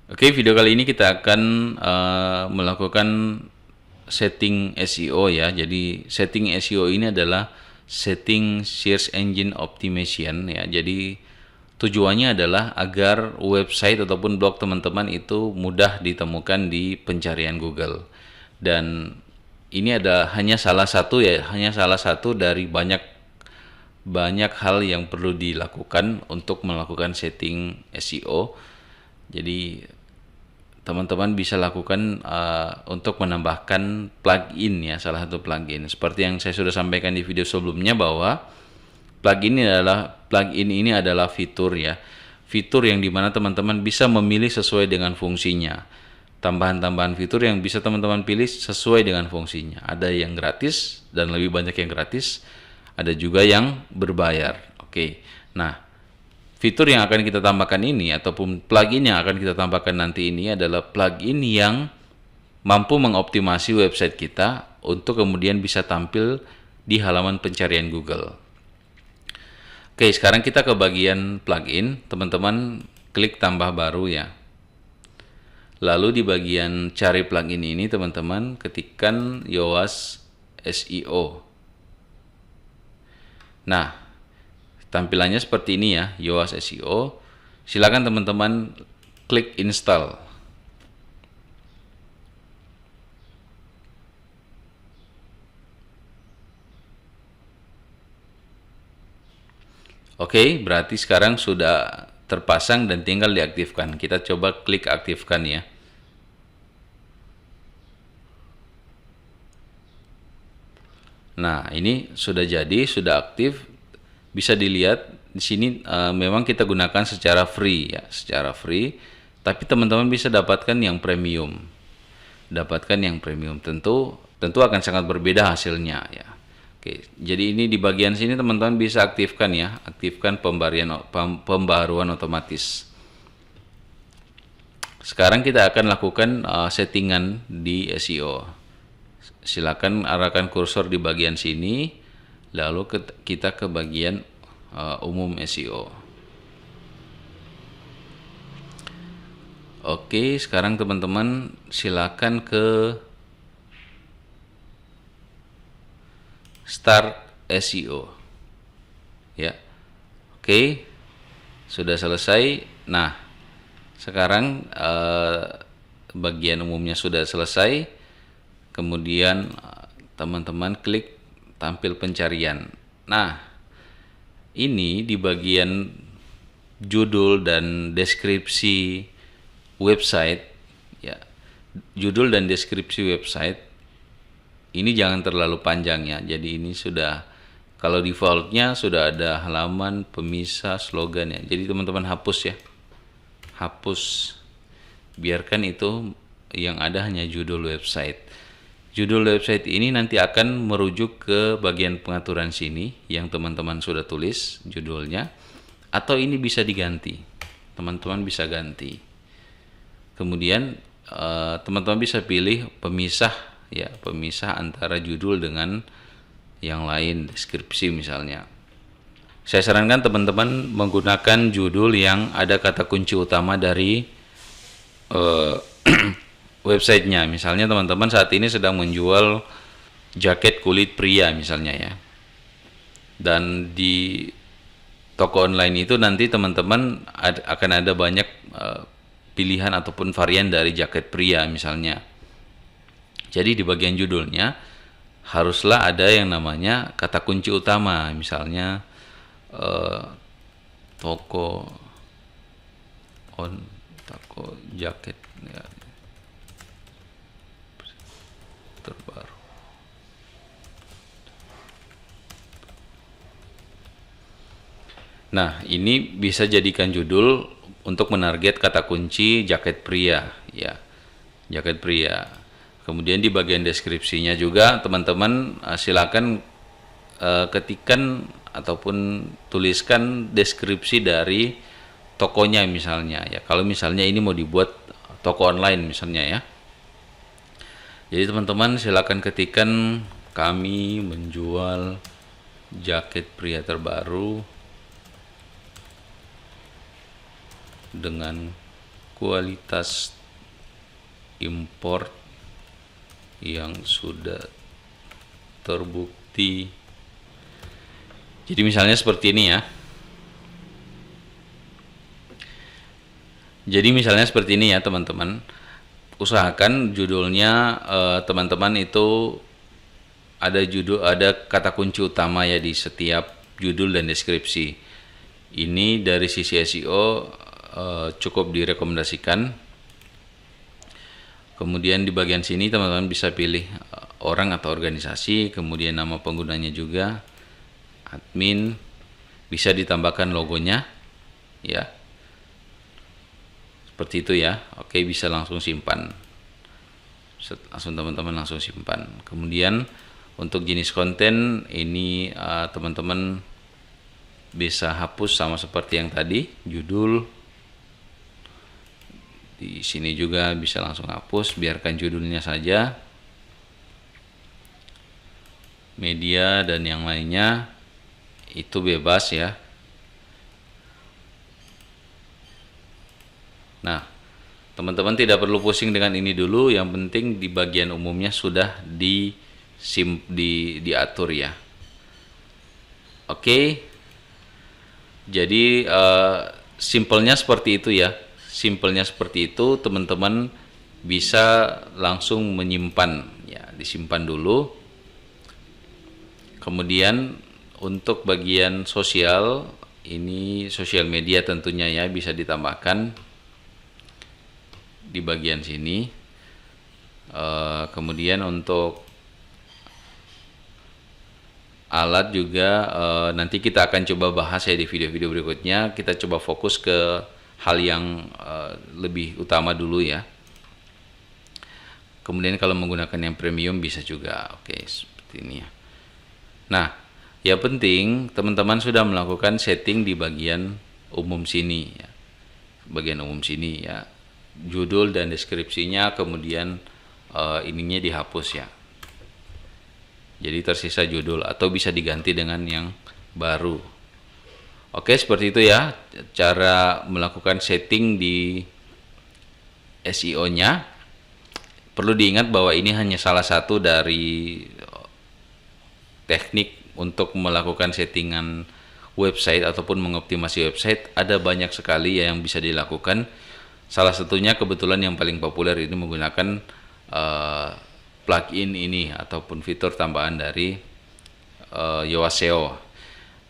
Oke, video kali ini kita akan melakukan setting SEO ya. Jadi setting SEO ini adalah setting search engine optimization ya. Jadi tujuannya adalah agar website ataupun blog teman-teman itu mudah ditemukan di pencarian Google. Dan ini ada hanya salah satu ya, hanya salah satu dari banyak hal yang perlu dilakukan untuk melakukan setting SEO. Jadi teman-teman bisa lakukan untuk menambahkan plugin ya, salah satu plugin. Seperti yang saya sudah sampaikan di video sebelumnya bahwa plugin ini adalah fitur ya. Fitur yang dimana teman-teman bisa memilih sesuai dengan fungsinya. Tambahan-tambahan fitur yang bisa teman-teman pilih sesuai dengan fungsinya. Ada yang gratis dan lebih banyak yang gratis. Ada juga yang berbayar. Oke. Nah, fitur yang akan kita tambahkan ini ataupun plugin yang akan kita tambahkan nanti ini adalah plugin yang mampu mengoptimasi website kita untuk kemudian bisa tampil di halaman pencarian Google. Oke, sekarang kita ke bagian plugin. Teman-teman klik tambah baru ya. Lalu di bagian cari plugin ini teman-teman ketikkan Yoast SEO. Nah, tampilannya seperti ini ya, Yoast SEO. Silakan teman-teman klik install. Oke, berarti sekarang sudah terpasang dan tinggal diaktifkan. Kita coba klik aktifkan ya. Nah, ini sudah jadi, sudah aktif. Bisa dilihat di sini memang kita gunakan secara free ya, secara free. Tapi teman-teman bisa dapatkan yang premium. Dapatkan yang premium tentu akan sangat berbeda hasilnya ya. Oke, jadi ini di bagian sini teman-teman bisa aktifkan ya, aktifkan pembaharuan otomatis. Sekarang kita akan lakukan settingan di SEO. Silakan arahkan kursor di bagian sini, lalu kita ke bagian umum SEO. Oke, sekarang teman-teman silakan ke Start SEO. Ya. Oke. Sudah selesai. Nah, sekarang bagian umumnya sudah selesai. Kemudian teman-teman klik tampil pencarian. Nah, ini di bagian judul dan deskripsi website ya. Judul dan deskripsi website ini jangan terlalu panjang ya. Jadi ini sudah, kalau defaultnya sudah ada halaman, pemisah, slogan ya. Jadi teman-teman hapus ya. Hapus. Biarkan itu yang ada hanya judul website. Judul website ini nanti akan merujuk ke bagian pengaturan sini yang teman-teman sudah tulis judulnya. Atau ini bisa diganti. Teman-teman bisa ganti. Kemudian teman-teman bisa pilih pemisah ya, pemisah antara judul dengan yang lain, deskripsi misalnya. Saya sarankan teman-teman menggunakan judul yang ada kata kunci utama dari websitenya. Misalnya teman-teman saat ini sedang menjual jaket kulit pria misalnya ya. Dan di toko online itu nanti teman-teman akan ada banyak pilihan ataupun varian dari jaket pria misalnya. Jadi di bagian judulnya haruslah ada yang namanya kata kunci utama, misalnya toko jaket ya, terbaru. Nah, ini bisa jadikan judul untuk menarget kata kunci jaket pria ya, jaket pria. Kemudian di bagian deskripsinya juga teman-teman silakan ketikkan ataupun tuliskan deskripsi dari tokonya misalnya ya. Kalau misalnya ini mau dibuat toko online misalnya ya. Jadi teman-teman silakan ketikkan kami menjual jaket pria terbaru dengan kualitas import yang sudah terbukti. Jadi misalnya seperti ini ya. Jadi misalnya seperti ini ya teman-teman. Usahakan judulnya teman-teman itu ada judul, ada kata kunci utama ya di setiap judul dan deskripsi. Ini dari sisi SEO cukup direkomendasikan. Kemudian di bagian sini teman-teman bisa pilih orang atau organisasi, kemudian nama penggunanya juga, admin, bisa ditambahkan logonya ya. Seperti itu ya. Oke, bisa langsung simpan. Langsung teman-teman langsung simpan. Kemudian untuk jenis konten ini teman-teman bisa hapus sama seperti yang tadi, judul. Di sini juga bisa langsung hapus, biarkan judulnya saja. Media dan yang lainnya itu bebas ya. Nah, teman-teman tidak perlu pusing dengan ini dulu, yang penting di bagian umumnya sudah diatur ya. Oke. Jadi simpelnya seperti itu ya. Simpelnya seperti itu, teman-teman bisa langsung menyimpan ya, disimpan dulu. Kemudian untuk bagian sosial, ini sosial media tentunya ya, bisa ditambahkan di bagian sini. Kemudian untuk alat juga nanti kita akan coba bahas ya di video-video berikutnya. Kita coba fokus ke hal yang lebih utama dulu ya. Kemudian kalau menggunakan yang premium bisa juga. Oke, seperti ini ya. Nah, yang penting teman-teman sudah melakukan setting di bagian umum sini ya. Bagian umum sini ya. Judul dan deskripsinya, kemudian ininya dihapus ya. Jadi tersisa judul atau bisa diganti dengan yang baru. Oke, seperti itu ya cara melakukan setting di SEO-nya. Perlu diingat bahwa ini hanya salah satu dari teknik untuk melakukan settingan website ataupun mengoptimasi website. Ada banyak sekali ya yang bisa dilakukan. Salah satunya kebetulan yang paling populer ini menggunakan plugin ini ataupun fitur tambahan dari Yoast SEO.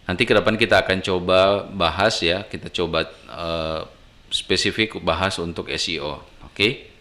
Nanti ke depan kita akan coba bahas ya, kita coba spesifik bahas untuk SEO. Oke.